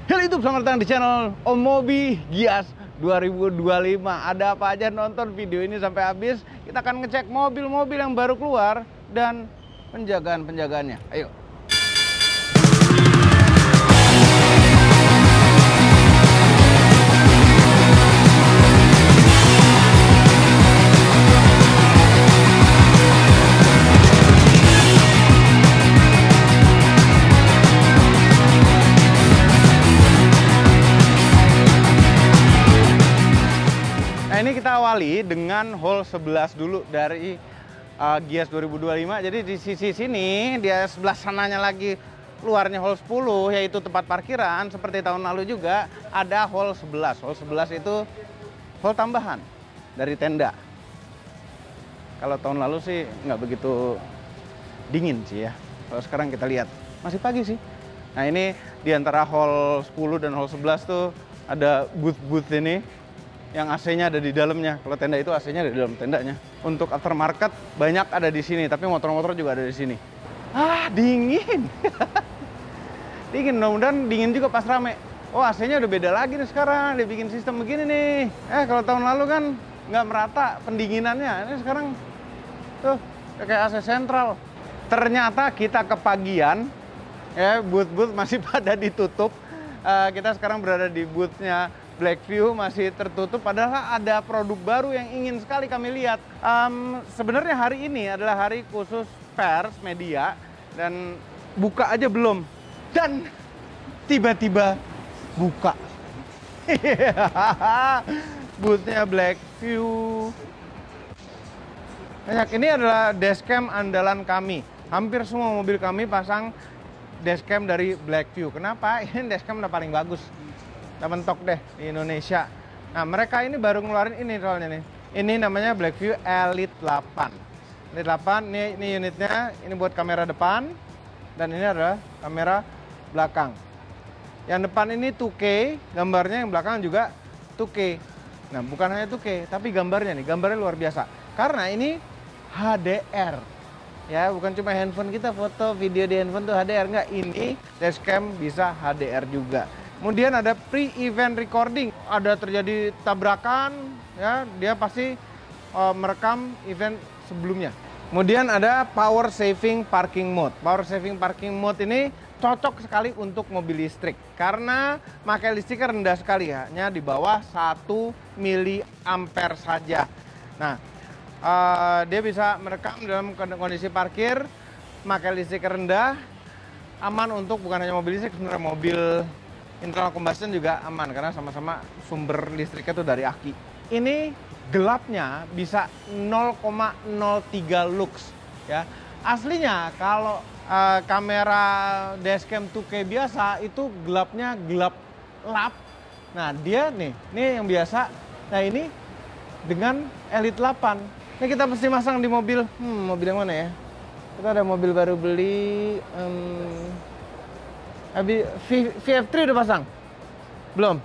Halo YouTube, selamat datang di channel Om Mobi Gias 2025. Ada apa aja, nonton video ini sampai habis. Kita akan ngecek mobil-mobil yang baru keluar dan penjagaan-penjagaannya. Ayo. Ini kita awali dengan hall 11 dulu dari Gias 2025. Jadi di sisi sini, di sebelah sananya lagi luarnya hall 10, yaitu tempat parkiran. Seperti tahun lalu juga ada hall 11. Hall 11 itu hall tambahan dari tenda. Kalau tahun lalu sih nggak begitu dingin sih ya. Kalau sekarang kita lihat, masih pagi sih. Nah ini di antara hall 10 dan hall 11 tuh ada booth-booth ini yang AC-nya ada di dalamnya. Kalau tenda itu AC-nya ada di dalam tendanya. Untuk aftermarket banyak ada di sini, tapi motor-motor juga ada di sini. Ah, dingin. Dingin, mudah-mudahan dingin juga pas rame. Oh, AC-nya udah beda lagi nih sekarang. Dia bikin sistem begini nih. Kalau tahun lalu kan nggak merata pendinginannya. Ini sekarang tuh kayak AC sentral. Ternyata kita kepagian, ya, booth-booth masih pada ditutup. Kita sekarang berada di booth-nya Blackview, masih tertutup, padahal ada produk baru yang ingin sekali kami lihat. Sebenarnya hari ini adalah hari khusus pers, media, dan buka aja belum. Dan tiba-tiba buka. Boothnya Blackview. Banyak, ini adalah dashcam andalan kami. Hampir semua mobil kami pasang dashcam dari Blackview. Kenapa? Ini dashcam udah paling bagus. Udah mentok deh di Indonesia. Nah, mereka ini baru ngeluarin ini soalnya nih. Ini namanya Blackview Elite 8. Elite 8, ini unitnya, ini buat kamera depan. Dan ini adalah kamera belakang. Yang depan ini 2K, gambarnya, yang belakang juga 2K. Nah, bukan hanya 2K, tapi gambarnya nih, gambarnya luar biasa. Karena ini HDR. Ya, bukan cuma handphone kita foto, video di handphone tuh HDR. Enggak, ini dashcam bisa HDR juga. Kemudian ada pre-event recording, ada terjadi tabrakan, ya dia pasti merekam event sebelumnya. Kemudian ada power saving parking mode. Power saving parking mode ini cocok sekali untuk mobil listrik karena pakai listriknya rendah sekali, hanya di bawah 1 miliampere saja. Nah, dia bisa merekam dalam kondisi parkir, pakai listrik rendah, aman untuk bukan hanya mobil listrik, sebenarnya mobil internal combustion juga aman karena sama-sama sumber listriknya itu dari aki. Ini gelapnya bisa 0,03 lux ya. Aslinya kalau kamera dashcam 2K biasa itu gelapnya gelap lap. Nah, dia nih yang biasa. Nah, ini dengan Elite 8. Ini kita mesti masang di mobil. Mobil yang mana ya? Kita ada mobil baru beli VF3 udah pasang? Belum?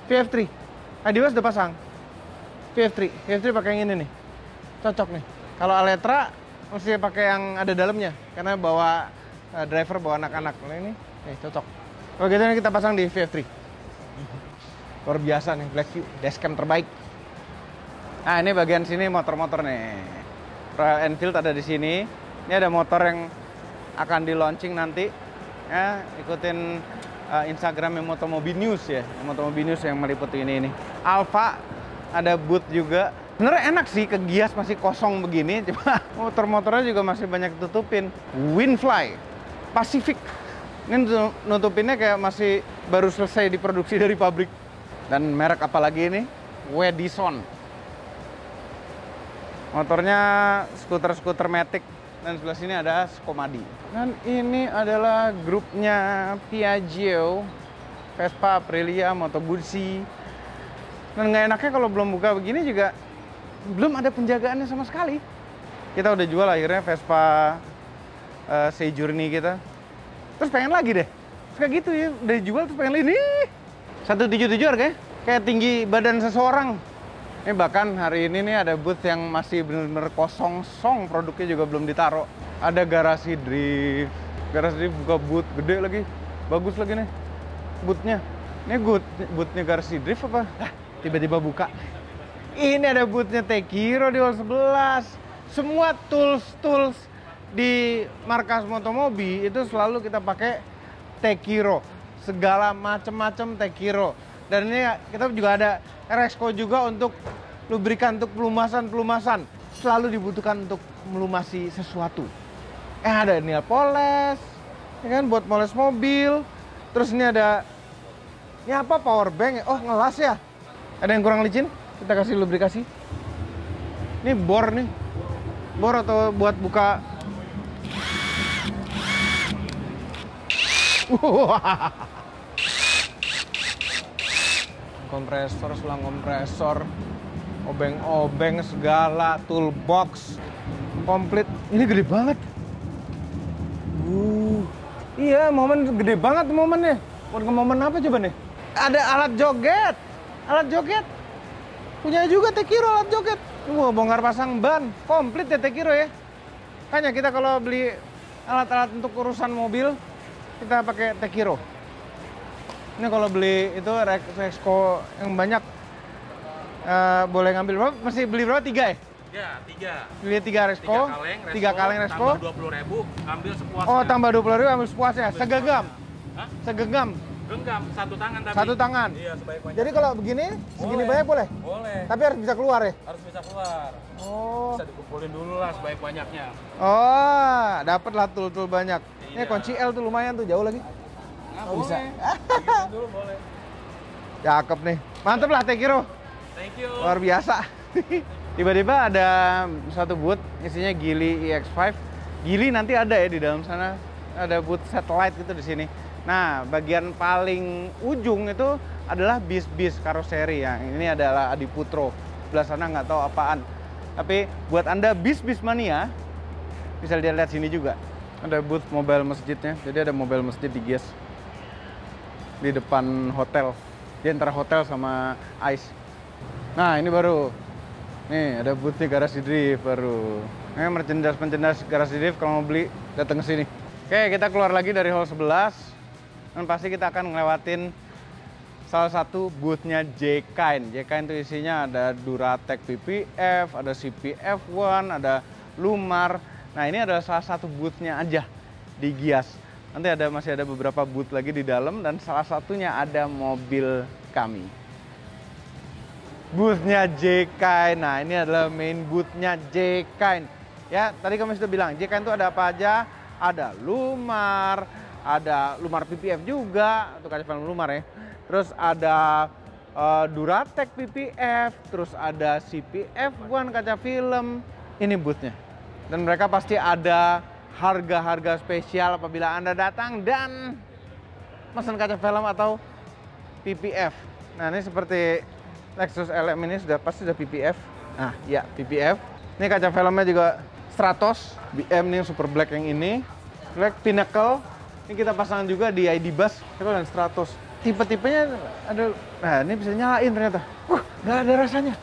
VF3 Adidas udah pasang? VF3 pakai yang ini nih, cocok nih. Kalau Aletra mesti pakai yang ada dalamnya karena bawa driver, bawa anak-anak. Nah, ini cocok. Kalau gitu kita pasang di VF3. Luar biasa nih, Blackview dashcam terbaik. Nah, ini bagian sini motor-motor nih. Royal Enfield ada di sini. Ini ada motor yang akan di launching nanti. Ya, ikutin Instagramnya Motomobi News ya. Motomobi News yang meliput ini. Alfa ada booth juga. Sebenarnya enak sih ke Gias masih kosong begini, cuma motor-motornya juga masih banyak tutupin. Winfly, Pacific. Ini nutupinnya kayak masih baru selesai diproduksi dari pabrik. Dan merek apa lagi ini? Wedison. Motornya skuter-skuter Matic. Dan sebelah sini ada Skomadi. Dan ini adalah grupnya Piaggio, Vespa, Aprilia, Moto Guzzi. Dan nggak enaknya kalau belum buka begini juga belum ada penjagaannya sama sekali. Kita udah jual akhirnya Vespa Sejourner kita. Terus pengen lagi deh. Terus kayak gitu ya, udah dijual terus pengen lagi nih. 177 harganya, kayak tinggi badan seseorang. Ini bahkan hari ini nih ada booth yang masih bener-bener kosong, produknya juga belum ditaruh. Ada garasi drift buka booth gede lagi, bagus lagi nih. bootnya. Ini bootnya Garasi Drift apa? Tiba-tiba buka. Ini ada bootnya Tekiro di hall 11. Semua tools di markas Motomobi itu selalu kita pakai Tekiro. Segala macam Tekiro. Dan ini kita juga ada Resco juga untuk lubrikan, untuk pelumasan. Selalu dibutuhkan untuk melumasi sesuatu. Ada nail poles, ya kan, buat moles mobil. Terus ini ada, ini apa, power bank. Oh, ngelas ya. Ada yang kurang licin, kita kasih lubrikasi. Ini bor nih. Bor atau buat buka. Kompresor, selang kompresor, obeng-obeng segala, toolbox komplit. Ini gede banget. Iya, momen gede banget momennya. Buat ke momen apa coba nih? Ada alat joget. Alat joget. Punya juga Tekiro alat joget. Bongkar pasang ban. Komplit ya Tekiro ya. Makanya kita kalau beli alat-alat untuk urusan mobil, kita pakai Tekiro. Ini kalau beli itu Resco yang banyak, boleh ngambil berapa? Mesti beli berapa? 3 ya? Ya, 3. Beli 3 Resco, 3 kaleng Resco. Tambah 20.000, ambil sepuasnya. Oh, tambah 20.000 ambil sepuasnya. Segenggam. Hah? Segenggam. Genggam, satu tangan tapi. Satu tangan. Iya, sebaik-baiknya. Jadi kalau begini, segini banyak boleh? Boleh. Tapi harus bisa keluar ya? Harus bisa keluar. Oh. Bisa dikumpulin dulu lah sebaik-banyaknya. Oh, dapat lah tool banyak. Ini Iya. kunci L tuh lumayan tuh, jauh lagi. Nah, Oh, boleh. bisa. Digituin dulu boleh. Cakep nih. Mantep lah Tekiro. Thank you. Luar biasa. Tiba-tiba ada satu booth isinya Geely EX5. Geely nanti ada ya di dalam sana. Ada booth satellite gitu di sini. Nah, bagian paling ujung itu adalah bis-bis karoseri. Yang ini adalah Adiputro. Sebelah sana nggak tahu apaan. Tapi buat Anda bis-bis mania, bisa lihat sini juga. Ada booth mobile masjidnya. Jadi ada mobile masjid di Gias. Di depan hotel. Di antara hotel sama ICE. Nah, ini baru. Nih, ada boothnya Garasi Drift baru. Ini merchandise Garasi Drift, kalau mau beli datang ke sini. Oke, kita keluar lagi dari hall 11. Dan pasti kita akan ngelewatin salah satu boothnya J-Kind. J-Kind itu isinya ada Duratec PPF, ada CPF1, ada Lumar. Nah, ini adalah salah satu boothnya aja di Gias. Nanti masih ada beberapa booth lagi di dalam dan salah satunya ada mobil kami. Boothnya J-Kind. Nah, ini adalah main boothnya J-Kind. Ya, tadi kami sudah bilang, J-Kind itu ada apa aja? Ada Lumar, ada Lumar PPF juga, untuk kaca film Lumar ya. Terus ada Duratec PPF, terus ada CPF1 kaca film. Ini boothnya. Dan mereka pasti ada harga-harga spesial apabila Anda datang dan pesan kaca film atau PPF. Nah, ini seperti Lexus LM ini pasti sudah PPF. Nah, ya PPF. Ini kaca filmnya juga Stratos, BM nih super black yang ini. Black Pinnacle. Ini kita pasang juga di ID Bus, itu dan Stratos. Tipe-tipenya ada, nah ini bisa nyalain ternyata. Nggak ada rasanya.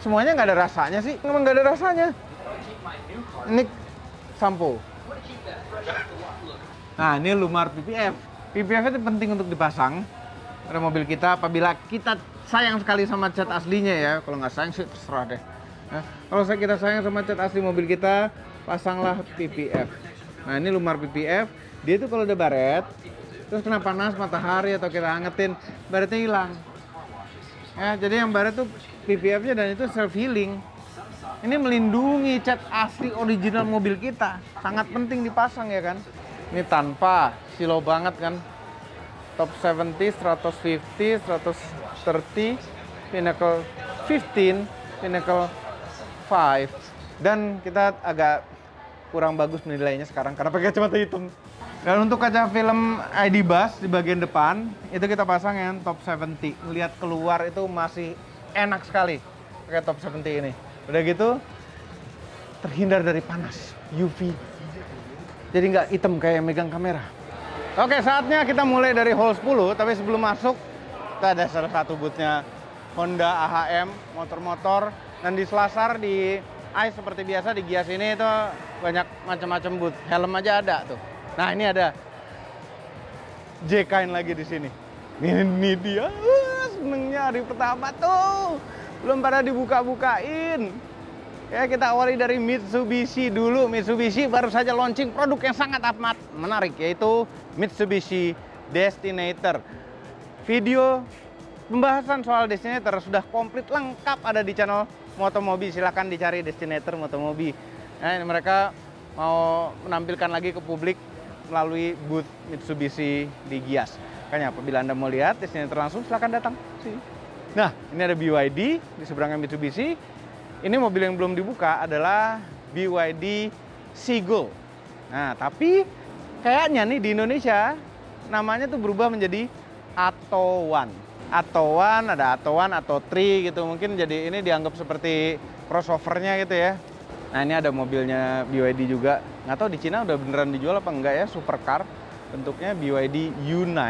Semuanya nggak ada rasanya sih, memang nggak ada rasanya. Ini sampo. Nah, ini Lumar PPF. PPF itu penting untuk dipasang pada mobil kita apabila kita sayang sekali sama cat aslinya ya. Kalau nggak sayang sih terserah deh. Nah, kalau kita sayang sama cat asli mobil kita, pasanglah PPF. Nah, ini Lumar PPF. Dia tuh kalau udah baret, terus kena panas matahari atau kita hangetin, baretnya hilang. Ya, jadi yang baret tuh PPF-nya dan itu self healing. Ini melindungi cat asli original mobil kita. Sangat penting dipasang ya kan. Ini tanpa, silo banget kan. Top 70, 150, 130, Pinnacle 15, Pinnacle 5. Dan kita agak kurang bagus menilainya sekarang karena pakai kacamata hitam. Dan untuk kaca film ID Bus di bagian depan, itu kita pasang yang top 70. Lihat keluar itu masih enak sekali pakai top 70 ini. Udah gitu, terhindar dari panas, UV. Jadi nggak hitam kayak megang kamera. Oke, saatnya kita mulai dari hall 10, tapi sebelum masuk, kita ada salah satu boothnya Honda AHM, motor-motor. Dan di Selasar, di ICE seperti biasa, di Gias ini itu banyak macam-macam booth. Helm aja ada tuh. Nah, ini ada J-Kind lagi di sini. Ini dia, senengnya hari pertama tuh. Belum pada dibuka-bukain. Ya, kita awali dari Mitsubishi dulu. Mitsubishi baru saja launching produk yang sangat amat menarik, yaitu Mitsubishi Destinator. Video pembahasan soal Destinator sudah komplit lengkap ada di channel Motomobi. Silahkan dicari Destinator Motomobi. Nah, ini mereka mau menampilkan lagi ke publik melalui booth Mitsubishi di Gias. Makanya apabila Anda mau lihat Destinator langsung, silahkan datang sini. Nah, ini ada BYD di seberangnya Mitsubishi. Ini mobil yang belum dibuka adalah BYD Seagull. Nah, tapi kayaknya nih di Indonesia namanya tuh berubah menjadi Atto One. Atto One, ada Atto One, Atto 3 gitu. Mungkin jadi ini dianggap seperti crossovernya gitu ya. Nah, ini ada mobilnya BYD juga. Nggak tahu di Cina udah beneran dijual apa enggak ya, supercar. Bentuknya BYD U9.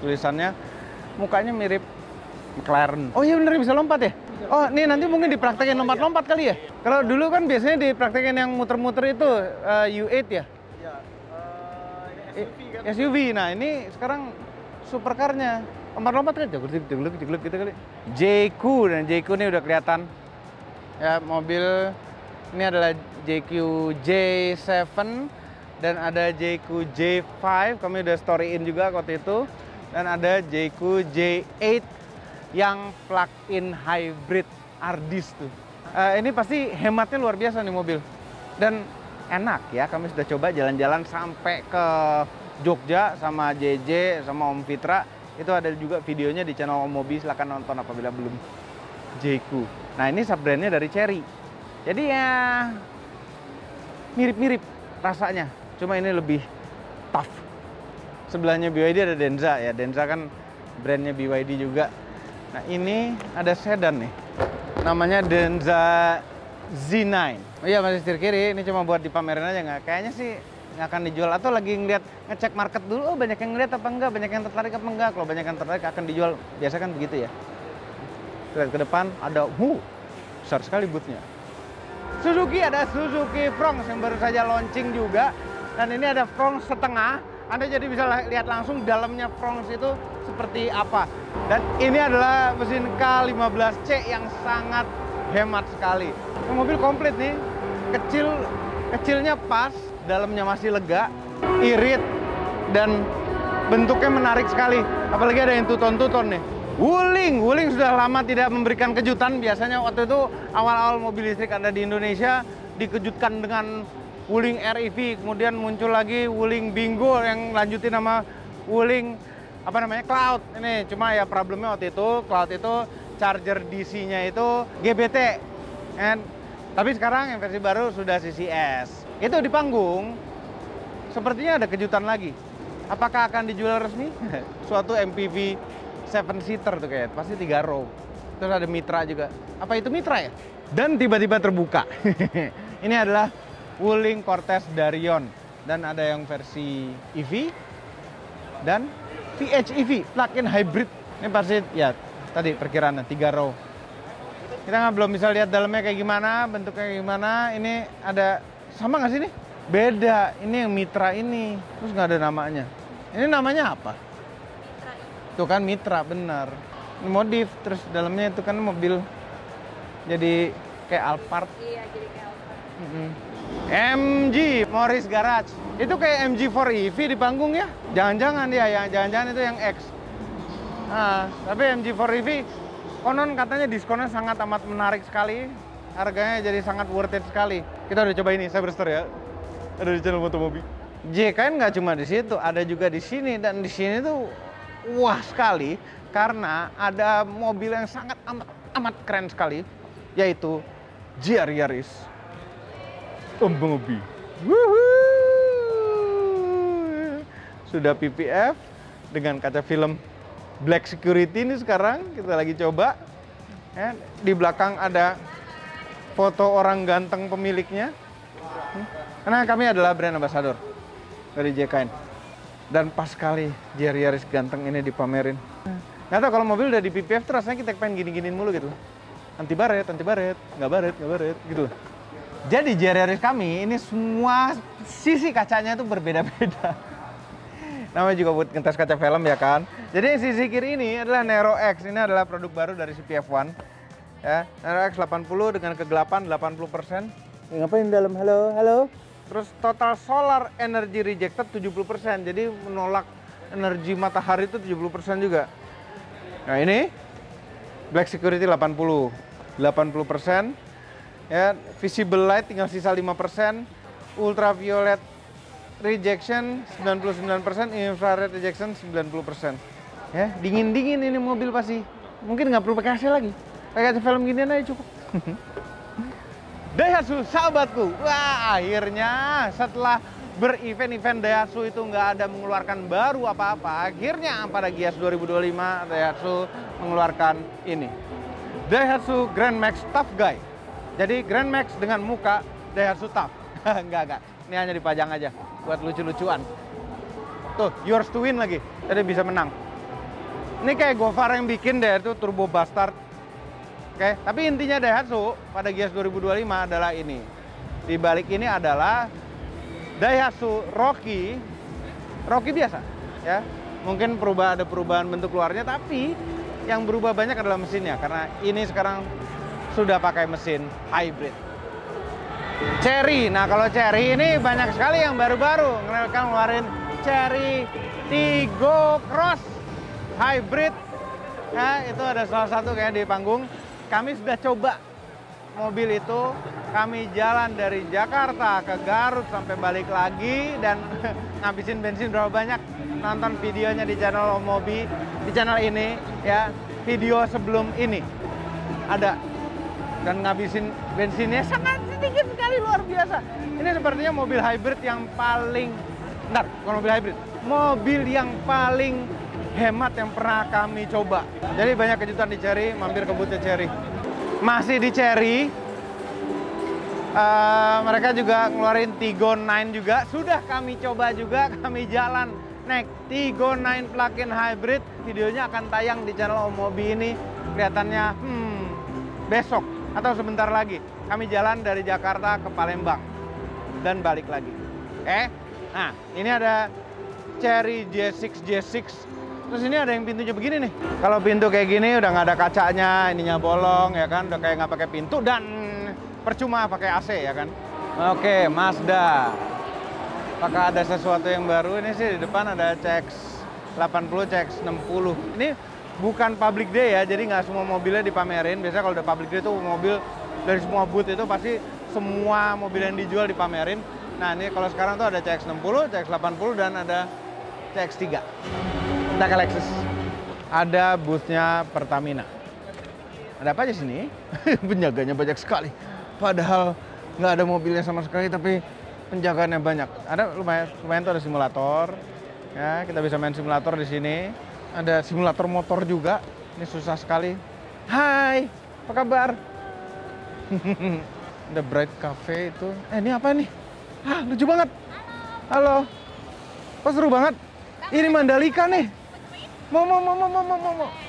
Tulisannya, mukanya mirip McLaren. Oh iya bener, bisa lompat ya? Oh, ini nanti mungkin dipraktekin lompat-lompat kali ya? Kalau dulu kan biasanya dipraktekin yang muter-muter itu U8 ya? Iya, SUV kan? SUV, nah ini sekarang supercarnya. Lompat-lompat kan, jegluk gitu kali. JQ, dan JQ ini udah kelihatan. Ya, mobil ini adalah JQ J7 dan ada JQ J5. Kami udah storyin juga waktu itu. Dan ada JQ J8 yang plug-in hybrid Ardis tuh. Ini pasti hematnya luar biasa nih mobil. Dan enak ya, kami sudah coba jalan-jalan sampai ke Jogja sama JJ sama Om Fitra. Itu ada juga videonya di channel Om Mobi, silahkan nonton apabila belum. JQ. Nah, ini sub-brandnya dari Chery. Jadi ya mirip-mirip rasanya, cuma ini lebih tough. Sebelahnya BYD ada Denza ya, Denza kan brandnya BYD juga. Nah, ini ada sedan nih, namanya Denza Z9. Oh iya, masih setir kiri, ini cuma buat dipamerin aja nggak? Kayaknya sih nggak akan dijual, atau lagi ngecek market dulu, oh banyak yang ngeliat apa enggak, banyak yang tertarik apa enggak. Kalau banyak yang tertarik akan dijual, biasa kan begitu ya. Lihat ke depan ada, besar sekali bootnya. Suzuki, ada Suzuki Fronx yang baru saja launching juga. Dan ini ada Fronx setengah. Anda jadi bisa lihat langsung dalamnya Fronx itu seperti apa. Dan ini adalah mesin K15C yang sangat hemat sekali. Ini mobil komplit nih. Kecilnya pas, dalamnya masih lega, irit, dan bentuknya menarik sekali. Apalagi ada yang tuton-tuton nih. Wuling sudah lama tidak memberikan kejutan. Biasanya waktu itu awal-awal mobil listrik ada di Indonesia dikejutkan dengan Wuling REV, kemudian muncul lagi Wuling Bingo yang lanjutin nama Wuling Cloud. Ini cuma ya problemnya waktu itu Cloud itu charger DC-nya itu GBT. Tapi sekarang yang versi baru sudah CCS. Itu di panggung sepertinya ada kejutan lagi. Apakah akan dijual resmi? Suatu MPV 7-seater tuh kayak, pasti 3 row. Terus ada Mitra juga. Apa itu Mitra ya? Dan tiba-tiba terbuka. Ini adalah Wuling Cortez Darion. Dan ada yang versi EV dan PHEV, plug-in hybrid. Ini pasti ya tadi perkiraannya 3 row. Kita belum bisa lihat dalamnya kayak gimana, bentuknya kayak gimana. Ini ada, sama nggak sih ini? Beda, ini yang Mitra ini. Terus nggak ada namanya. Ini namanya apa? Tuh kan Mitra, bener. Ini modif, terus dalamnya itu kan mobil jadi kayak Alphard. Iya, jadi kayak Alphard. MG Morris Garage. Itu kayak MG4 EV di panggung ya? Jangan-jangan ya, jangan-jangan itu yang X. Nah, tapi MG4 EV konon katanya diskonnya sangat amat menarik sekali. Harganya jadi sangat worth it sekali. Kita udah coba ini, Cyberster ya. Ada di channel Motomobi. JKN nggak cuma di situ, ada juga di sini. Dan di sini tuh wah sekali karena ada mobil yang sangat amat keren sekali, yaitu GR Yaris Motomobi. Sudah PPF dengan kaca film Black Security ini sekarang kita lagi coba. Ya, di belakang ada foto orang ganteng pemiliknya. Karena kami adalah brand ambassador dari JKN. Dan pas sekali GR Yaris ganteng ini dipamerin. Nggak tahu kalau mobil udah di PPF terus rasanya kita pengen gini-giniin mulu gitu. Anti baret, nggak baret gitu. Jadi GR Yaris kami ini semua sisi kacanya itu berbeda-beda. Namanya juga buat ngetes kaca film ya kan. Jadi yang sisi kiri ini adalah Nero X. Ini adalah produk baru dari CPF1. Ya, Nero X 80 dengan kegelapan 80%. Ngapain dalam? Halo, halo. Terus total solar energy rejected 70%. Jadi menolak energi matahari itu 70% juga. Nah, ini black security 80%. Ya, visible light tinggal sisa 5%. Ultraviolet rejection 99%, infrared rejection 90%. Ya, dingin-dingin ini mobil pasti. Mungkin nggak perlu pakai AC lagi. Pakai kaca film ginian aja cukup. Daihatsu sahabatku. Wah, akhirnya setelah berevent-event Daihatsu itu nggak ada mengeluarkan baru apa-apa. Akhirnya pada Gias 2025 Daihatsu mengeluarkan ini. Daihatsu Grand Max Tough Guy. Jadi Grand Max dengan muka Daihatsu Tough. Enggak. Ini hanya dipajang aja buat lucu-lucuan. Tuh, yours to win lagi. Jadi bisa menang. Ini kayak Gofar yang bikin deh, itu Turbo Bastard. Oke, tapi intinya Daihatsu pada Gias 2025 adalah ini. Di balik ini adalah Daihatsu Rocky biasa, ya. Mungkin ada perubahan bentuk luarnya, tapi yang berubah banyak adalah mesinnya. Karena ini sekarang sudah pakai mesin hybrid. Cherry, nah kalau Cherry ini banyak sekali yang baru-baru. Mereka ngeluarin Cherry Tiggo Cross Hybrid. Nah, itu ada salah satu kayak di panggung. Kami sudah coba mobil itu. Kami jalan dari Jakarta ke Garut sampai balik lagi. Dan ngabisin bensin berapa banyak. Nonton videonya di channel Omobi. Di channel ini ya. Video sebelum ini ada. Dan ngabisin bensinnya sangat sedikit sekali, luar biasa. Ini sepertinya mobil hybrid yang paling, bukan mobil hybrid, mobil yang paling hemat yang pernah kami coba. Jadi banyak kejutan di Cherry, mampir ke boothnya Cherry. Masih di Cherry, mereka juga ngeluarin Tiggo 9 juga. Sudah kami coba juga, kami jalan naik Tiggo 9 plug-in hybrid. Videonya akan tayang di channel Omobi ini. Kelihatannya besok atau sebentar lagi. Kami jalan dari Jakarta ke Palembang dan balik lagi. Nah ini ada Cherry J6. Terus ini ada yang pintunya begini nih. Kalau pintu kayak gini udah nggak ada kacanya, ininya bolong ya kan, udah kayak nggak pakai pintu dan percuma pakai AC ya kan. Oke, Mazda. Apakah ada sesuatu yang baru? Ini sih di depan ada CX-80, CX-60. Ini bukan public day ya, jadi nggak semua mobilnya dipamerin. Biasanya kalau udah public day itu mobil dari semua booth itu pasti semua mobil yang dijual dipamerin. Nah ini kalau sekarang tuh ada CX-60, CX-80 dan ada CX-3. Kita ke Lexus. Ada boothnya Pertamina. Ada apa aja sini? Penjaganya banyak sekali. Padahal nggak ada mobilnya sama sekali, tapi penjagaannya banyak. Ada lumayan tuh ada simulator. Ya kita bisa main simulator di sini. Ada simulator motor juga. Ini susah sekali. Hai, apa kabar? Ada Bright Cafe itu. Ini apa nih? Lucu banget. Halo. Kok seru banget? Ini Mandalika nih. Mau.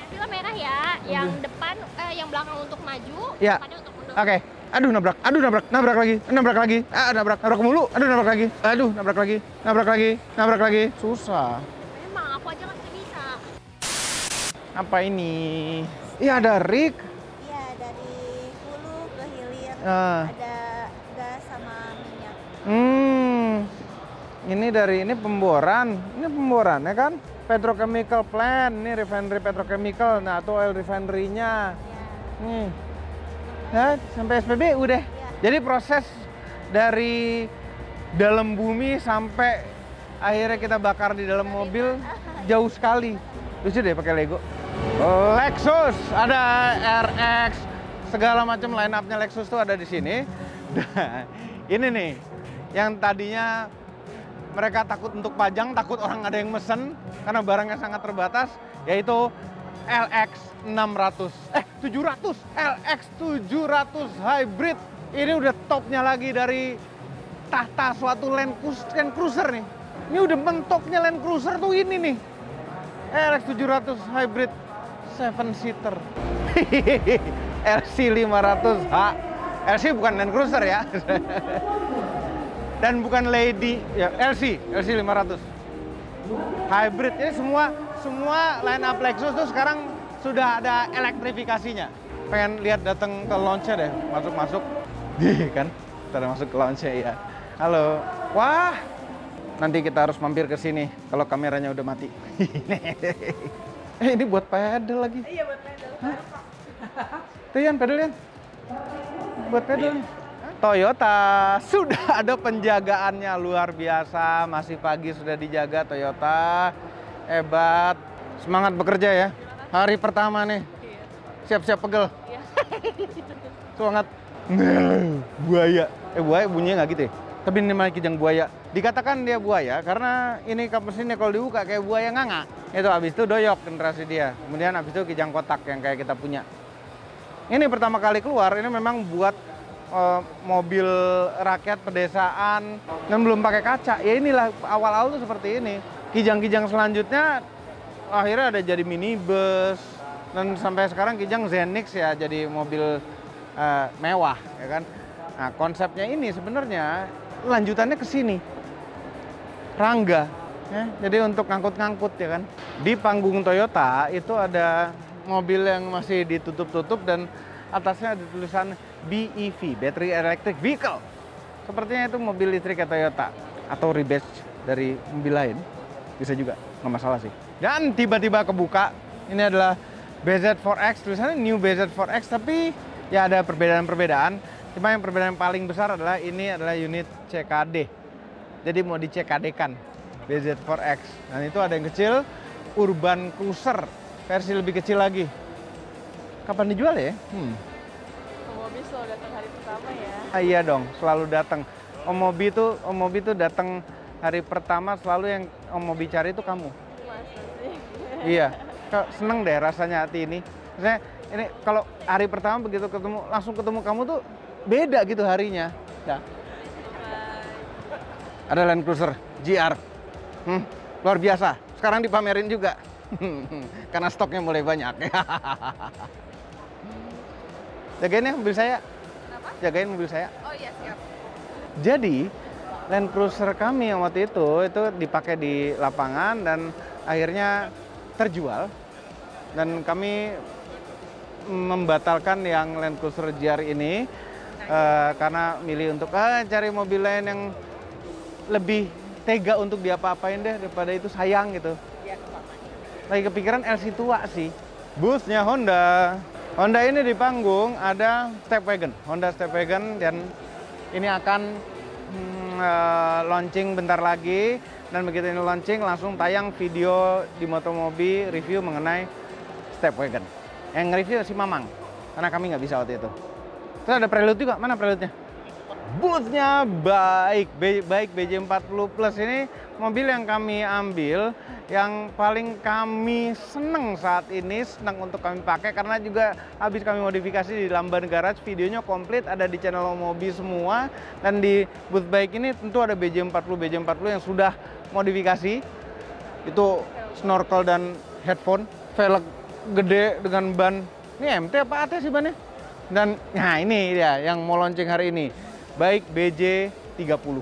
Film merah ya, yang depan, yang belakang untuk maju, ya. depannya untuk mundur. Oke. Aduh nabrak lagi. Nabrak mulu. Nabrak lagi. Susah. Emang aku aja nggak bisa. Apa ini? Iya ada rig. Iya, dari hulu ke hilir. Ah. Ada gas sama minyak. Ini pemboran. Ini pemboran ya kan? Petrochemical plant. Ini refinery petrochemical. Nah, itu oil refinery-nya. Ya. Nih. Ya, sampai SPBU deh. Ya. Jadi proses dari dalam bumi sampai akhirnya kita bakar di dalam mobil jauh sekali. Lucu deh pakai Lego. Lexus ada RX, segala macam line up-nya Lexus tuh ada di sini. Ini nih yang tadinya mereka takut untuk pajang, takut orang ada yang mesen karena barangnya sangat terbatas, yaitu LX 700 LX 700 hybrid. Ini udah topnya lagi dari tahta suatu Land Cruiser nih. Ini udah mentoknya Land Cruiser tuh ini nih. LX 700 hybrid 7-seater. LC 500H. LC bukan Land Cruiser ya. Dan bukan Lady, ya LC 500. hybrid. Jadi semua line up Lexus tuh sekarang sudah ada elektrifikasinya. Pengen lihat datang ke launch-nya deh, masuk-masuk. Kan? Kita udah masuk ke launch-nya ya. Halo. Wah. Nanti kita harus mampir ke sini kalau kameranya udah mati. Ini buat pedal lagi. Iya, buat pedal. Tuh Yan, pedal Yan. Buat pedal. Toyota sudah ada penjagaannya luar biasa. Masih pagi sudah dijaga Toyota. Hebat. Semangat bekerja ya. Hari pertama nih. Siap-siap pegel. Semangat. Buaya. Buaya bunyinya nggak gitu ya? Tapi ini malah kijang buaya. Dikatakan dia buaya karena ini kap mesinnya kalau dibuka kayak buaya nganga. Itu habis itu doyok generasi dia. Kemudian habis itu kijang kotak yang kayak kita punya. Ini pertama kali keluar, ini memang buat mobil rakyat pedesaan dan belum pakai kaca. Ya inilah awal-awal tuh seperti ini. Kijang-kijang selanjutnya akhirnya ada jadi minibus dan sampai sekarang kijang Zenix ya jadi mobil mewah ya kan. Nah, konsepnya ini sebenarnya lanjutannya ke sini. Rangga. Ya, jadi untuk ngangkut-ngangkut ya kan. Di panggung Toyota itu ada mobil yang masih ditutup-tutup dan atasnya ada tulisan BEV, Battery Electric Vehicle. Sepertinya itu mobil listrik Toyota atau rebadge dari mobil lain. Bisa juga, nggak masalah sih. Dan tiba-tiba kebuka, ini adalah BZ4X, tulisannya New BZ4X, tapi ya ada perbedaan-perbedaan. Cuma yang perbedaan paling besar adalah ini adalah unit CKD. Jadi mau di CKD-kan BZ4X. Dan itu ada yang kecil, Urban Cruiser, versi lebih kecil lagi. Kapan dijual ya? Mobil selalu datang hari pertama ya. Iya dong, selalu datang. Om Mobi tuh datang hari pertama, selalu yang Om Mobi cari itu kamu. Masa sih? Iya, seneng deh rasanya hati ini. Maksudnya ini kalau hari pertama begitu langsung ketemu kamu tuh beda gitu harinya. Ya. Ada Land Cruiser GR, luar biasa. Sekarang dipamerin juga, karena stoknya mulai banyak. Jagain ya mobil saya. Kenapa? Jagain mobil saya. Oh iya, siap. Jadi Land Cruiser kami yang waktu itu dipakai di lapangan dan akhirnya terjual. Dan kami membatalkan yang Land Cruiser GR ini karena milih untuk cari mobil lain yang lebih tega untuk diapa-apain deh daripada itu sayang gitu. Iya, sama. Lagi kepikiran LC tua sih. Busnya Honda. Honda ini di panggung ada Stepwagon, Honda Stepwagon, dan ini akan launching bentar lagi. Dan begitu ini launching langsung tayang video di Motomobi review mengenai Stepwagon. Yang nge-review si Mamang, karena kami nggak bisa waktu itu. Terus ada Prelude juga, mana Prelude-nya? Booth-nya baik BJ40 Plus ini mobil yang kami ambil, yang paling kami seneng saat ini, senang untuk kami pakai karena juga habis kami modifikasi di Lamban Garage, videonya komplit ada di channel Mobi semua. Dan di booth baik ini tentu ada BJ40 yang sudah modifikasi, itu snorkel dan headphone, velg gede dengan ban, ini MT apa AT sih bannya? Dan nah ini dia yang mau launching hari ini, baik BJ30.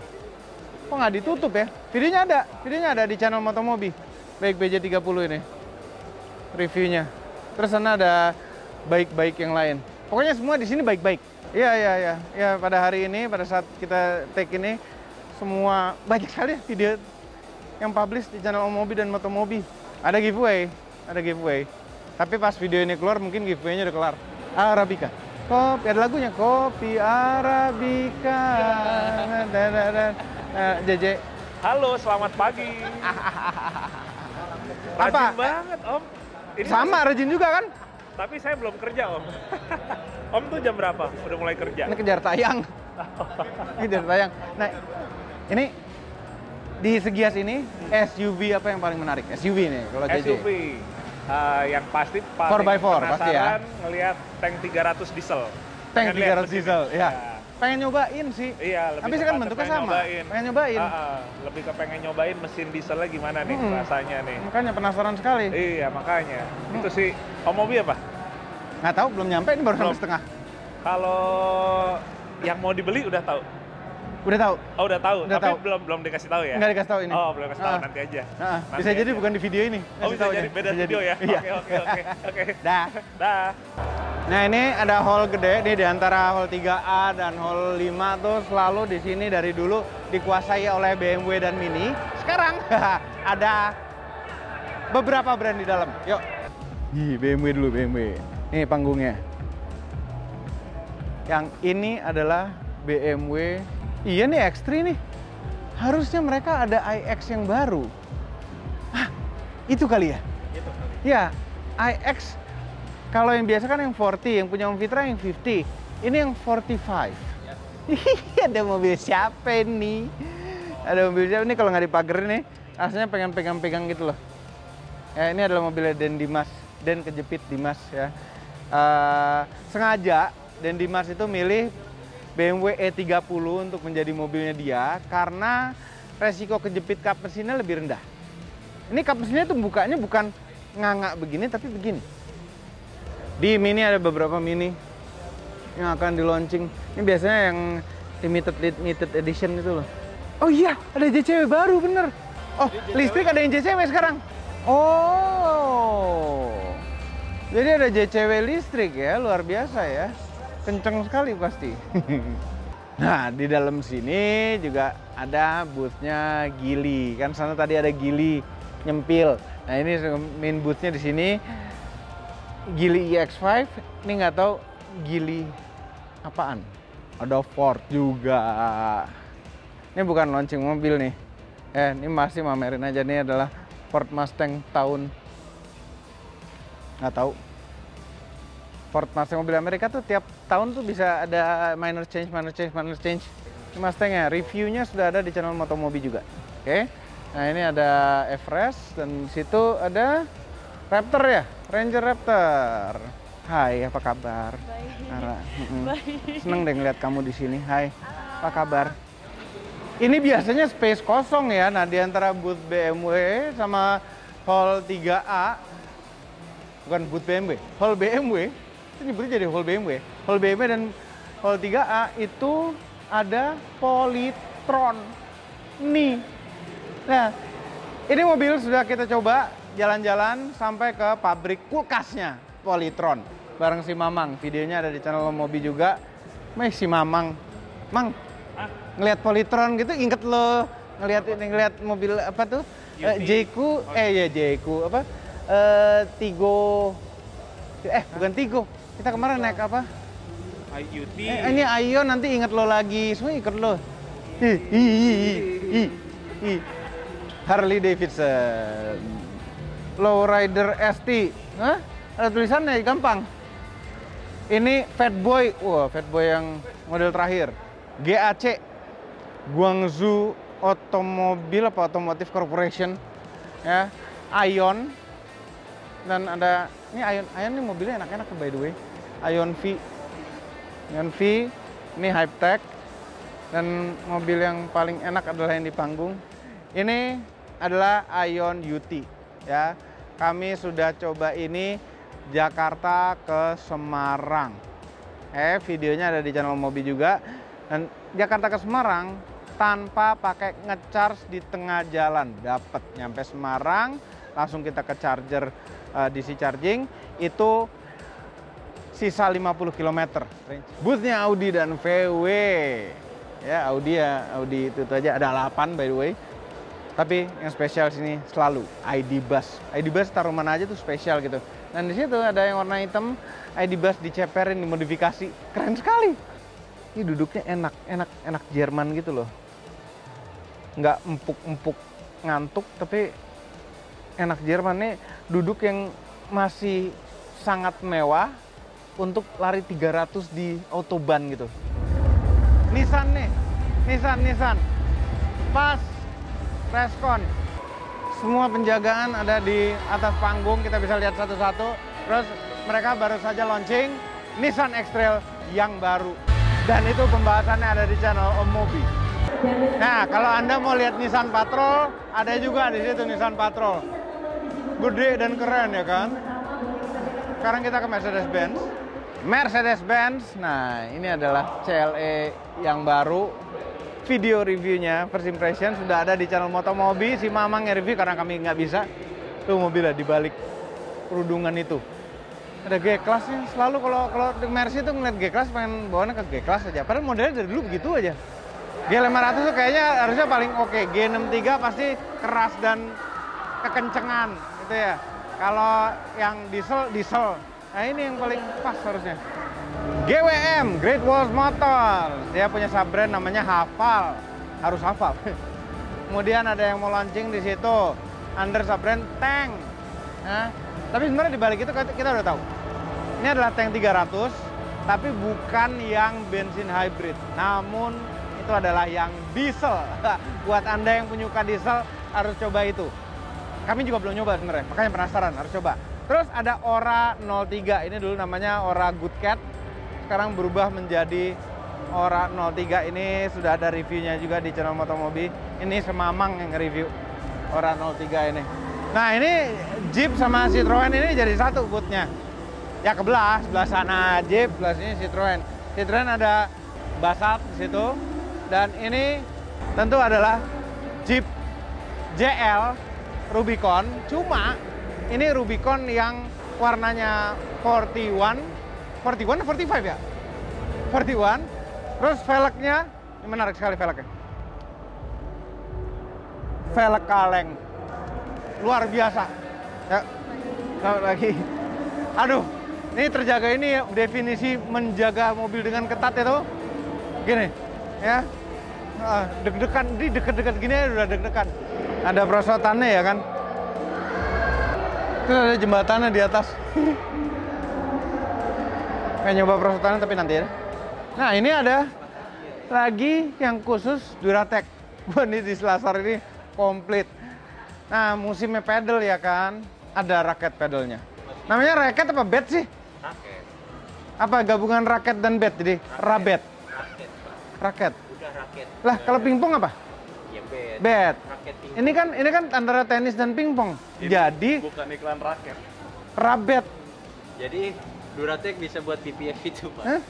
Kok nggak ditutup ya? Videonya ada di channel Motomobi. Baik BJ30 ini reviewnya. Terus sana ada baik-baik yang lain. Pokoknya semua di sini baik-baik. Iya. Ya pada hari ini, pada saat kita take ini, semua banyak sekali video yang publish di channel Mobi dan Motomobi. Ada giveaway. Tapi pas video ini keluar mungkin giveaway-nya udah kelar. Arabica. Kopi, ada lagunya, Kopi Arabica. JJ. Halo, selamat pagi. Rajin banget, Om. Ini sama, rajin juga kan? Tapi saya belum kerja, Om. Om tuh jam berapa? Udah mulai kerja? Ini kejar tayang. Nah, ini di Segias ini SUV apa yang paling menarik? SUV nih kalau JJ. SUV. Yang pasti paling 4x4 pasti ya. Ngelihat tank 300 diesel. Tank 300 diesel, ya. Pengen nyobain sih. Iya, lebih tapi sih kan bentuknya sama. Pengen nyobain. Lebih ke pengen nyobain mesin dieselnya gimana nih rasanya nih. Makanya penasaran sekali. Iya, makanya. Itu sih. Om Mobi apa? Nggak tahu, belum nyampe, ini baru sampai setengah. Kalau yang mau dibeli udah tahu. Udah tahu? Oh, udah tahu, Udah tapi tahu. belum dikasih tahu ya? Nggak dikasih tahu ini. Oh, belum dikasih tahu, Ah. nanti aja. Bisa Nanti jadi aja. bukan di video ini. Oh, Kasih bisa taunya. jadi beda Bisa video ya? Iya. Oke. Dah. Dah. Nah, ini ada hall gede nih di antara hall 3A dan hall 5 tuh selalu di sini dari dulu dikuasai oleh BMW dan Mini. Sekarang ada beberapa brand di dalam. Yuk. BMW dulu, BMW. Ini panggungnya. Yang ini adalah BMW. Iya nih X3 nih. Harusnya mereka ada iX yang baru. Hah, itu kali ya? Itu. Ya, iX kalau yang biasa kan yang 40, yang punya Om Fitra yang 50. Ini yang 45. Ya. Ada mobil siapa ini? Ada mobil siapa ini kalau nggak dipagerin nih? Rasanya pengen pegang-pegang gitu loh. Ya, ini adalah mobilnya Den Dimas, Den kejepit Dimas ya. Sengaja Den Dimas itu milih BMW E30 untuk menjadi mobilnya dia karena resiko kejepit kap mesinnya lebih rendah. Ini kap mesinnya tuh bukanya bukan nganga begini tapi begini. Di Mini ada beberapa Mini yang akan di launching. Ini biasanya yang limited edition itu loh. Oh iya, ada JCW baru bener. Oh, listrik ada yang JCW sekarang. Oh, jadi ada JCW listrik ya, luar biasa ya. Kenceng sekali pasti. Nah, di dalam sini juga ada boothnya Geely. Kan sana tadi ada Geely nyempil. Nah, ini main boothnya di sini. Geely EX5. Ini nggak tahu Geely apaan. Ada Ford juga. Ini bukan launching mobil nih. Ini masih mamerin aja, nih adalah Ford Mustang tahun nggak tahu. Ford Mustang mobil Amerika tuh tiap tahun tuh bisa ada minor change. Ini Mustangnya, reviewnya sudah ada di channel Motomobi juga. Oke. Nah, ini ada Everest dan di situ ada Raptor ya, Ranger Raptor. Hai, apa kabar? Baik. Ara. Baik. Seneng deh ngeliat kamu di sini. Hai, apa kabar? Ini biasanya space kosong ya. Nah, di antara booth BMW sama hall 3A, bukan booth BMW, hall BMW. Itu nyebutnya jadi hall BMW. Hall BMW dan hall 3A itu ada Polytron. Nih. Nah, ini mobil sudah kita coba jalan-jalan sampai ke pabrik kulkasnya Polytron. Bareng si Mamang. Videonya ada di channel Mobi juga. Si Mamang. Mang, ngelihat Polytron gitu inget lo ngelihat mobil apa tuh? Jayco, Jayco apa? Tigo. Bukan Tigo. Kita kemarin naik apa? IUT. Ini Aion nanti inget lo lagi. Semua inget lo. Harley Davidson. Lowrider ST. Hah? Ada tulisannya gampang. Ini Fatboy. Wah, Fatboy yang model terakhir. GAC. Guangzhou Automotive Corporation. Ya. Aion. Dan ada ini Aion ini mobilnya enak-enak by the way. Aion V ini Hype-Tech. Dan mobil yang paling enak adalah yang di panggung. Ini adalah Aion UT ya. Kami sudah coba ini Jakarta ke Semarang. Videonya ada di channel Mobi juga. Dan Jakarta ke Semarang tanpa pakai ngecharge di tengah jalan. Dapat nyampe Semarang, langsung kita ke charger DC charging, itu sisa 50 km. Boothnya Audi dan VW. Ya, Audi itu aja ada 8 by the way. Tapi yang spesial sini selalu ID Buzz. ID Buzz taruh mana aja tuh spesial gitu. Dan di situ ada yang warna hitam, ID Buzz diceperin, dimodifikasi. Keren sekali. Ini duduknya enak Jerman gitu loh. Nggak empuk-empuk ngantuk, tapi enak Jerman nih, duduk yang masih sangat mewah untuk lari 300 di autobahn gitu. Nissan nih, Nissan. Pas Preskon. Semua penjagaan ada di atas panggung, kita bisa lihat satu-satu. Terus mereka baru saja launching Nissan X-Trail yang baru. Dan itu pembahasannya ada di channel Om Mobi. Nah, kalau Anda mau lihat Nissan Patrol, ada juga di situ Nissan Patrol. Gede dan keren ya kan? Sekarang kita ke Mercedes-Benz. Nah, ini adalah CLE yang baru. video reviewnya, first impression sudah ada di channel Motomobi. Si Mamang yang review karena kami nggak bisa. Tuh mobilnya di balik kerudungan itu. Ada G-Class-nya. Selalu kalau di Mercy tuh ngeliat G-Class pengen bawanya ke G-Class aja. Padahal modelnya dari dulu begitu aja. G500 tuh kayaknya harusnya paling oke. G63 pasti keras dan kekencengan gitu ya. Kalau yang diesel. Nah ini yang paling pas harusnya. GWM, Great Walls Motor. Dia punya sub-brand namanya Hafal. Harus hafal. Kemudian ada yang mau launching di situ. Under sub-brand Tank. Nah, tapi sebenarnya di balik itu kita udah tahu. Ini adalah Tank 300, tapi bukan yang bensin hybrid. Namun itu adalah yang diesel. Buat Anda yang penyuka diesel harus coba itu. Kami juga belum nyoba sebenarnya, makanya penasaran, harus coba. Terus ada Ora 03. Ini dulu namanya Ora Good Cat. Sekarang berubah menjadi Ora 03. Ini sudah ada reviewnya juga di channel Motomobi. Ini Semamang yang nge-review Ora 03 ini. Nah ini Jeep sama Citroen ini jadi satu bootnya. Ya sebelah sana Jeep, sebelah sini Citroen. Citroen ada Basalt di situ. Dan ini tentu adalah Jeep JL Rubicon. Cuma ini Rubicon yang warnanya 41 atau 45 ya? 41. Terus velgnya, ini menarik sekali velgnya. Velg kaleng. Luar biasa. Ya, selamat lagi. Aduh, ini terjaga ini definisi menjaga mobil dengan ketat itu. Gini, ya. Deg-degan, di deket-deket gini udah deg-degan. Ada perosotannya ya kan. Terus ada jembatannya di atas. Pengen nyoba perosotannya tapi nanti ya. Nah ini ada lagi yang khusus Duratec. Wah ini di Selasar ini komplit. Nah musimnya pedal ya kan. Ada raket pedalnya. Namanya raket apa bed sih? Raket. Apa gabungan raket dan bed jadi? Rabet. Raket. Udah raket. Lah kalau pingpong apa? Ya bed. Bed. Raket pingpong. Ini kan antara tenis dan pingpong. Jadi Bukan iklan raket. rabet. Jadi Duratec bisa buat PPF itu, Pak. Hah?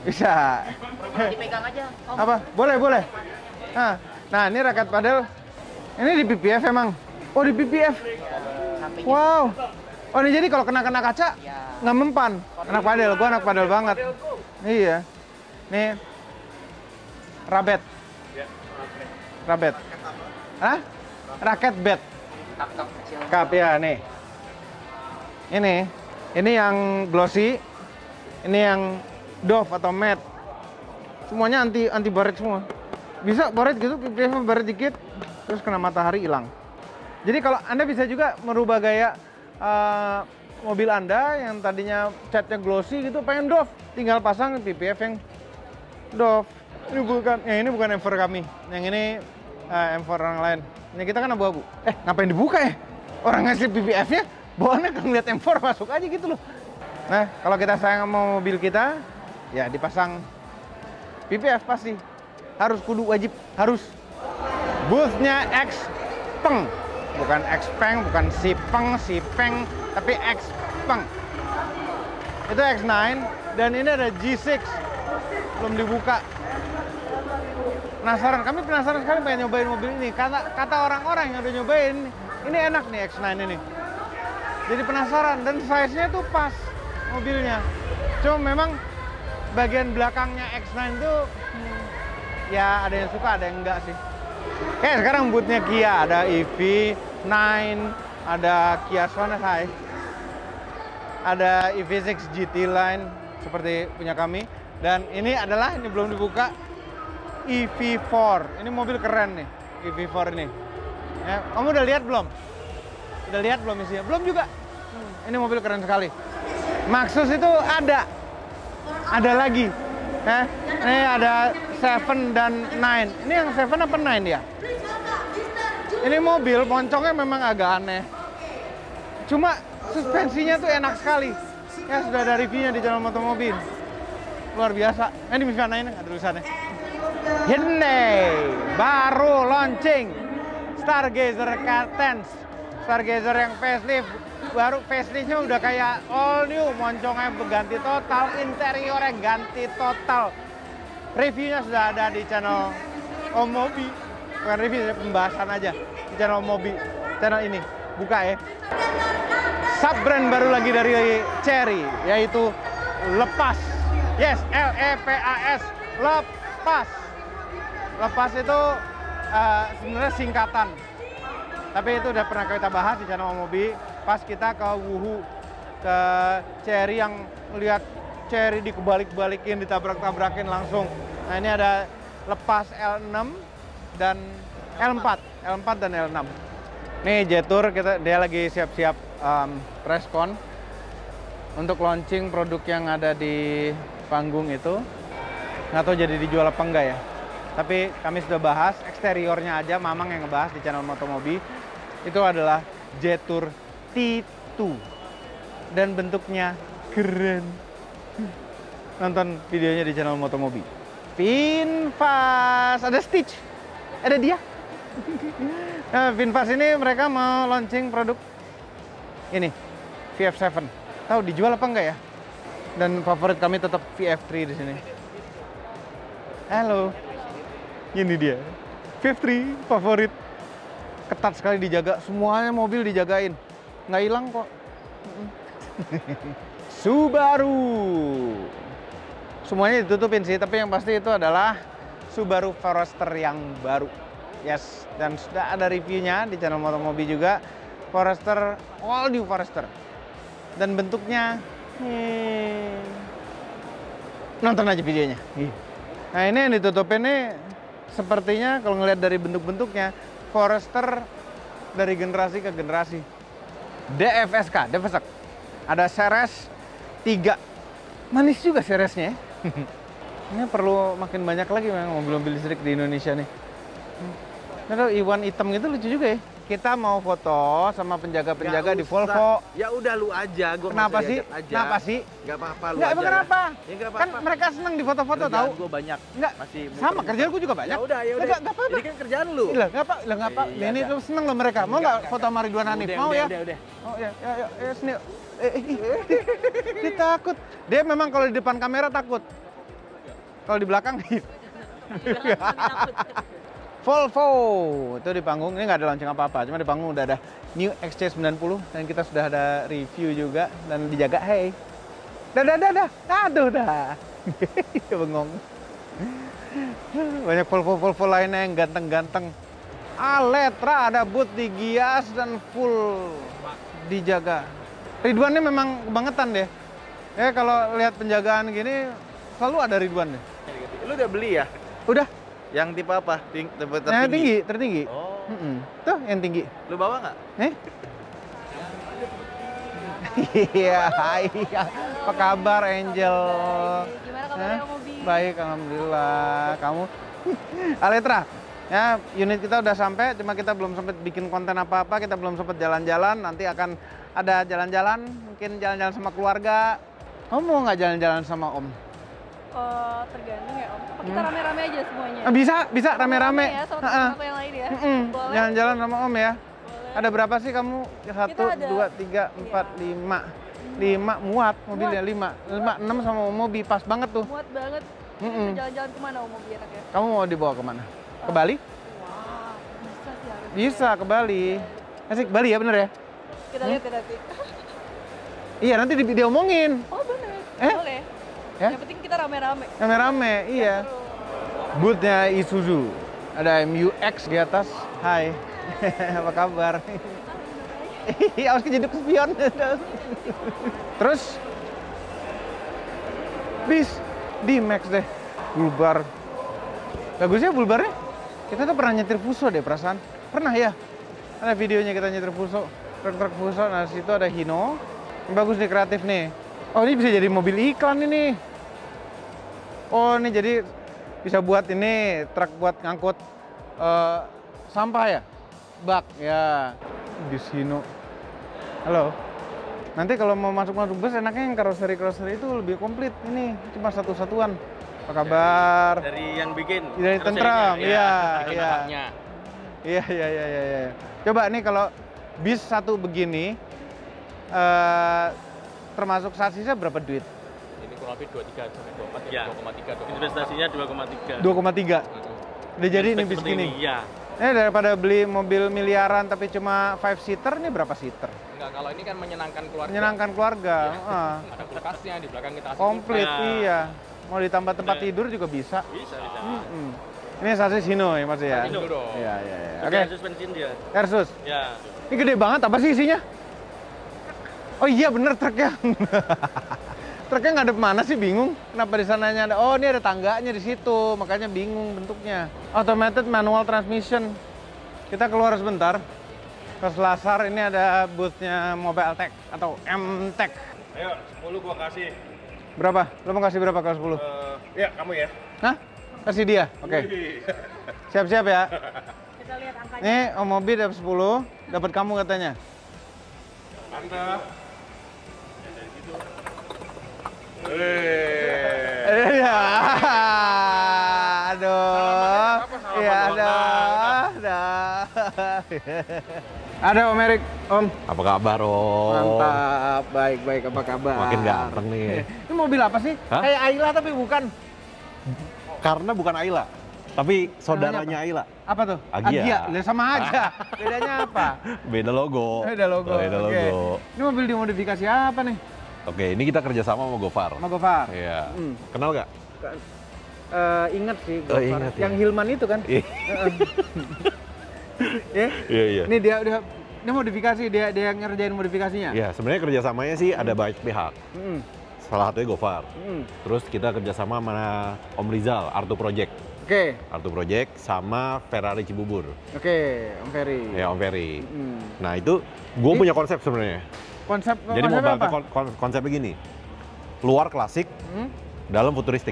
Bisa. Dipegang aja. Apa? Boleh. Nah, ini raket padel. Ini di PPF emang. Oh, di PPF. Wow. Oh, ini jadi kalau kena kaca nggak mempan. Anak padel, gua anak padel banget. Iya. Nih. Rabet. Rabet. Hah? Raket bed. Cup ya, nih. Ini yang glossy. Ini yang Dove atau matte. Semuanya anti baret semua. Bisa baret gitu, PPF baret dikit, terus kena matahari hilang. Jadi kalau Anda bisa juga merubah gaya mobil Anda yang tadinya catnya glossy gitu, pengen Dove, tinggal pasang PPF yang Dove. Ini bukan M4 kami. Yang ini M4 orang lain. Ini kita kan abu-abu. Ngapain dibuka ya? Orang ngasih PPF-nya, bawaannya kalau ngeliat M4 masuk aja gitu loh. Nah, kalau kita sayang sama mobil kita, ya dipasang PPF pasti. Harus, kudu, wajib, harus. Booth-nya Xpeng. Bukan Xpeng, bukan Sipeng, tapi Xpeng. Itu X9, dan ini ada G6. Belum dibuka. Kami penasaran sekali pengen nyobain mobil ini. Kata orang-orang yang udah nyobain, ini enak nih X9 ini. Jadi penasaran, dan size-nya tuh pas mobilnya. Cuma memang bagian belakangnya X9 itu ya ada yang suka, ada yang enggak sih. Sekarang bootnya Kia, ada EV9, ada Kia Sonet, ada EV6 GT Line seperti punya kami, dan ini belum dibuka, EV4. Ini mobil keren nih, EV4 ini. Ya, kamu udah lihat belum? Udah lihat belum isinya? Belum juga. Ini mobil keren sekali. Maxus itu ada lagi. Ini ada 7 dan 9. Ini yang 7 apa 9 ya? Ini mobil poncongnya memang agak aneh. Cuma suspensinya tuh enak sekali. Ya sudah ada reviewnya di channel Motomobil. Luar biasa. Ini Mivana ini ada tulisannya. Hyundai baru launching Stargazer K10. Stargazer yang facelift, baru faceliftnya udah kayak all new, moncongnya berganti total, interiornya ganti total. Reviewnya sudah ada di channel Om Mobi. Bukan review, pembahasan aja di channel Om Mobi. Channel ini, buka ya. Sub-brand baru lagi dari Chery, yaitu Lepas. Yes, L-E-P-A-S, Lepas. Lepas itu sebenarnya singkatan. Tapi itu udah pernah kita bahas di channel Om Mobi. Pas kita ke Wuhu, ke Chery yang melihat Chery dikebalik-balikin, ditabrak-tabrakin langsung. Nah ini ada Lepas L6 dan L4 dan L6. Nih Jetour, dia lagi siap-siap preskon untuk launching produk yang ada di panggung itu. Nggak tahu jadi dijual apa enggak ya. Tapi kami sudah bahas eksteriornya aja, Mamang yang ngebahas di channel Motomobi. Itu adalah Jetour T2 dan bentuknya keren. Nonton videonya di channel Motomobi. VinFast, ada Stitch, ada dia. Nah, VinFast ini mereka mau launching produk ini, VF7. Tahu dijual apa enggak ya? Dan favorit kami tetap VF3 di sini. Halo, ini dia, VF3 favorit. Ketat sekali dijaga, semuanya mobil dijagain, nggak hilang kok. Subaru. Semuanya ditutupin sih, tapi yang pasti itu adalah Subaru Forester yang baru. Yes, dan sudah ada reviewnya di channel Motomobi juga. Forester, all new Forester. Dan bentuknya, nonton aja videonya. Nah ini yang ditutupin nih, sepertinya kalau ngelihat dari bentuk-bentuknya, Forester dari generasi ke generasi. DFSK. Ada Ceres 3. Manis juga Ceresnya ya. Ini perlu makin banyak lagi memang mobil-mobil listrik di Indonesia nih. Ada Iwan hitam gitu lucu juga ya. Kita mau foto sama penjaga-penjaga di Volvo. Ya udah lu aja, gua Kenapa sih? aja. Kenapa sih? Gak apa-apa lu Nggak, aja. emang kenapa? Ya gak apa-apa. Kan mereka seneng di foto-foto tahu. Gua banyak. Enggak, Masih sama kerjaan gue juga banyak. Ya udah. Enggak apa-apa. Ini kan kerjaan lu. Lah, enggak apa. Iya, Ini dah. tuh seneng loh mereka. Mau nggak foto sama Ridwan Hanif? Mau ya? Udah. Oh ya, sini. Dia takut. Dia memang kalau di depan kamera takut. Kalau di belakang Volvo itu di panggung ini nggak ada launching apa-apa, cuma di panggung udah ada New XC90 dan kita sudah ada review juga dan dijaga. Hey, aduh dah, bengong. Banyak Volvo lainnya yang ganteng-ganteng. Aletra ada boot digias dan full dijaga. Ridwannya memang kebangetan deh. Ya kalau lihat penjagaan gini selalu ada Ridwan deh. Lu udah beli ya? Udah. Yang tipe apa? Yang tertinggi. Oh. Tuh yang tinggi. Lu bawa nggak? Iya, hai. Apa kabar Angel? Gimana kabarnya Om Mobi? Baik, alhamdulillah. Kamu? Aletra. Ya, unit kita udah sampai, cuma kita belum sempat bikin konten apa-apa, kita belum sempat jalan-jalan. Nanti akan ada jalan-jalan, mungkin jalan-jalan sama keluarga. Kamu mau nggak jalan-jalan sama Om? Tergantung ya Om. Apa kita rame-rame aja semuanya? Bisa rame-rame. Ya, sama teman aku yang lain ya. Boleh. Jalan-jalan sama Om ya. Boleh. Ada berapa sih kamu? 1, 2, 3, 4, 5. 5 muat mobilnya, 5, 6 sama Om Mobi, pas banget tuh. Muat banget. Jalan-jalan kemana Om Mobi enaknya? Kamu mau dibawa kemana? Ke Bali? Wah, bisa sih harusnya. Bisa ke Bali. Asik, Bali ya bener ya? Kita lihat ya nanti. Iya, nanti diomongin. Oh bener. Boleh. Ya? Yang penting kita rame-rame. Rame-rame, iya. Bootnya Isuzu. Ada MUX di atas. Hai. Apa kabar? Iya, harus kejeduk spion. Terus bis D-Max deh. Bulbar. Bagusnya bulbarnya. Kita tuh pernah nyetir Fuso deh perasaan. Pernah ya? Ada videonya kita nyetir Fuso. Truk-truk Fuso. Nah, situ ada Hino. Bagus nih, kreatif nih. Oh, ini bisa jadi mobil iklan ini. Oh, ini jadi bisa buat ini truk buat ngangkut sampah ya? Bak ya. Di Hino. Halo. Nanti kalau mau masuk bus enaknya yang karoseri itu lebih komplit. Ini cuma satu satuan. Apa kabar? Dari yang bikin. Dari Tentram. Iya. Iya. Coba nih kalau bis satu begini termasuk sasisnya berapa duit? Ini kurang lebih 23 sampai 24 Ya. 2,3. Investasinya 2,3. 2,3. Udah jadi ini Spek bis seperti gini. Iya. Daripada beli mobil miliaran tapi cuma 5 seater, ini berapa seater? Enggak, kalau ini kan menyenangkan keluarga. Menyenangkan keluarga. Ada kulkasnya, di belakang kita kasih Komplit, Nah. iya. Mau ditambah tempat tidur juga bisa. Bisa. Ini sasis Hino ya Mas ya? Hino dong. Iya. Oke. Oke, Suspension dia. Airsus. Ya. Ini gede banget, apa sih isinya? Oh iya bener truknya. Truknya ngadep mana sih, bingung. Kenapa di sananya ada? Oh ini ada tangganya di situ, makanya bingung bentuknya. Automated manual transmission. Kita keluar sebentar. Ke Selasar, ini ada boothnya Mobile Tech atau M-Tech. Ayo, 10 gua kasih. Berapa? Lo mau kasih berapa kalau 10? Ya, kamu ya. Hah? Kasih dia? Oke. Siap-siap ya. Kita lihat angkanya. Nih, Om Mobi dapat 10, dapat kamu katanya. Mantap. Iya. Aduh. Iya, ada. Ada Om Erik, Om. Apa kabar, Om? Mantap, baik, apa kabar? Makin ganteng nih. Ini mobil apa sih? Hah? Kayak Ayla tapi bukan. Karena bukan Ayla, tapi saudaranya Ayla. Apa tuh? Agia. Ya sama aja. Bedanya apa? Beda logo. Beda logo. Beda Oke. logo. Ini mobil dimodifikasi apa nih? Oke, ini kita kerjasama sama Gofar. Sama Gofar. Iya. Hmm. Kenal nggak? Ingat sih, Oh, Gofar. ingat, ya. Yang Hilman itu kan? Iya. Ya? Iya. Ini dia modifikasi, dia yang ngerjain modifikasinya. Iya, sebenarnya kerjasamanya sih ada banyak pihak. Hmm. Salah satunya Gofar. Hmm. Terus kita kerjasama sama Om Rizal, Artu Project. Oke, Artu Project sama Ferrari Cibubur. Om Ferry. Ya, Om Ferry. Hmm. Nah, itu gue punya konsep sebenarnya. konsepnya Jadi mobil apa? konsepnya gini. Luar klasik, Hmm? dalam futuristik.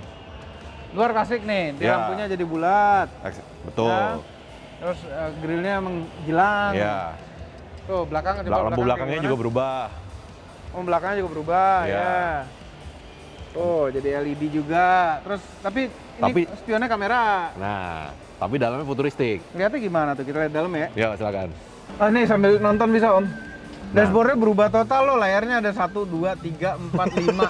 Luar klasik nih, dia Ya. lampunya jadi bulat. Betul. Ya. Terus grillnya menghilang. Ya. Tuh belakang coba Lampu belakangnya juga berubah. Belakangnya juga berubah Ya. ya. Oh, jadi LED juga. Terus tapi spionnya kamera. Nah, tapi dalamnya futuristik. Lihatnya gimana tuh? Kita lihat dalam ya. Ya, silakan. Oh, nih sambil nonton bisa, Om. Nah. Dashboardnya berubah total loh, layarnya ada 1, 2, 3, 4, 5.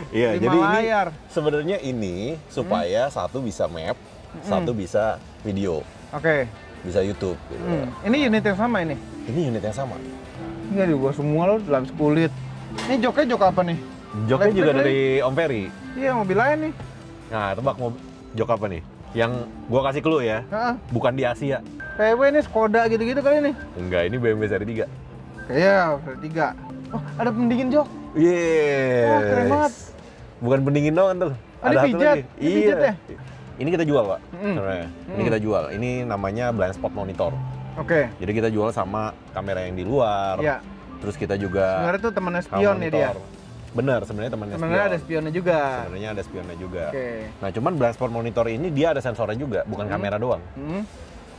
Iya, 5 jadi layar. ini sebenarnya ini supaya satu bisa map, satu bisa video, Oke. bisa YouTube gitu. Ini unit yang sama ini? Ini unit yang sama. Enggak diubah semua loh, lapis kulit. Ini joknya jok apa nih? Joknya juga Listrik dari Om Ferry. Iya, mobil lain nih. Nah, tebak mau jok apa nih? Yang gua kasih clue ya, Heeh. bukan di Asia. PW ini Skoda gitu-gitu kali nih. Enggak, ini BMW seri 3. Iya, seri 3. Oh, ada pendingin jok. Yes. Oh, keren banget. Bukan pendingin doang tuh. Oh, ini pijat? Ini pijat ya? Ini kita jual, Pak. Mm. Sebenarnya. Ini kita jual. Ini namanya blind spot monitor. Oke. Jadi kita jual sama kamera yang di luar. Iya. Terus kita juga Sebenarnya tuh temennya spion ya dia. Bener, sebenarnya temannya Sebenarnya ada spionnya juga. Sebenarnya ada spionnya juga. Oke. Nah, cuman blind spot monitor ini dia ada sensornya juga, bukan kamera doang. Hmm.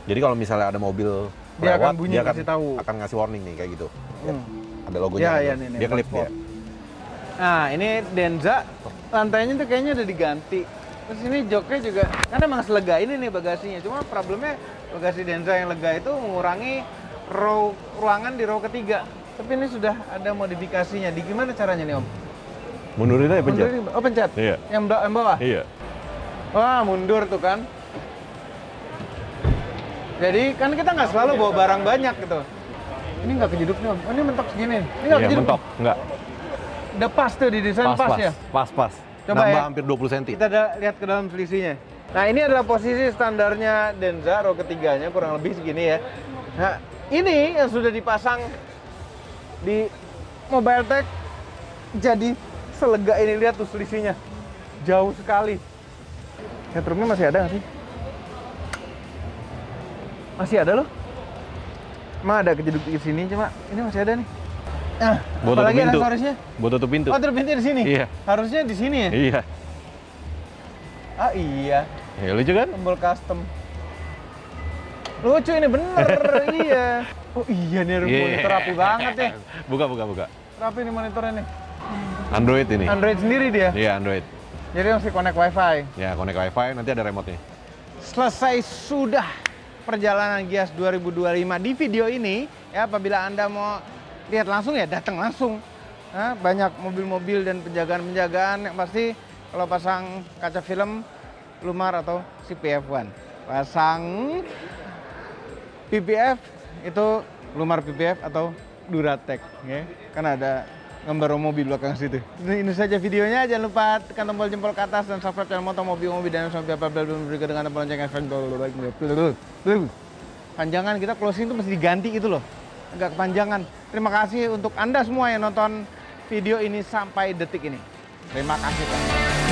Jadi kalau misalnya ada mobil Dia akan lewat, bunyi, dia akan kasih tahu. akan ngasih warning nih kayak gitu. Ya, Hmm. ada logonya. Ya, gitu. ya, nih, dia klip blind dia. spot. Nah, ini Denza, lantainya tuh kayaknya udah diganti. Terus ini joknya juga, kan emang selega ini nih bagasinya. Cuma problemnya bagasi Denza yang lega itu mengurangi ruangan di row ketiga. Tapi ini sudah ada modifikasinya. Di gimana caranya nih, Om? Mundurin aja pencet. Mundurin- Oh, pencet? Iya. Yang bawah? Iya. Wah, mundur tuh kan. Jadi kan kita nggak selalu bawa barang banyak gitu. Ini nggak kejeduk nih, Om. Oh, ini mentok segini. Ini nggak Iya, kejeduk. mentok. Enggak. Udah pas tuh di desain pas, ya. Pas. Coba Nambah ya. hampir 20 cm. Kita lihat ke dalam selisihnya. Nah, ini adalah posisi standarnya Denza row ketiganya kurang lebih segini ya. Nah, ini yang sudah dipasang di Mobile Tech jadi selega ini, lihat tuh selisihnya. Jauh sekali. Headroomnya masih ada nggak sih? Masih ada loh. Emang ada kejeduk di sini, cuma ini masih ada nih. Nah, Buat tutup apalagi pintu. aksesorisnya? Buat tutup pintu. Oh, terbitnya di sini? Iya. Harusnya di sini ya? Iya. Ah iya, Ya, lucu kan? tombol custom. Lucu ini bener, iya. Oh iya nih monitor rapi banget ya. Buka. Rapi nih monitornya nih. Android ini. Android sendiri dia. Iya, Android. Jadi masih connect wifi. Ya, connect wifi, nanti ada remote-nya. Selesai sudah perjalanan Gias 2025 di video ini. Ya, apabila Anda mau lihat langsung ya datang langsung. Nah, banyak mobil-mobil dan penjagaan-penjagaan yang pasti kalau pasang kaca film Lumar atau CPF1. Pasang PPF itu Lumar PPF atau Duratec ya. Kan ada gambar mobil belakang situ. Ini saja videonya, jangan lupa tekan tombol jempol ke atas dan subscribe channel Moto Mobil dan sampai belum berikut dengan tombol lonceng efek. Panjangan kita closing itu mesti diganti gitu loh. Agak kepanjangan. Terima kasih untuk Anda semua yang nonton video ini sampai detik ini. Terima kasih.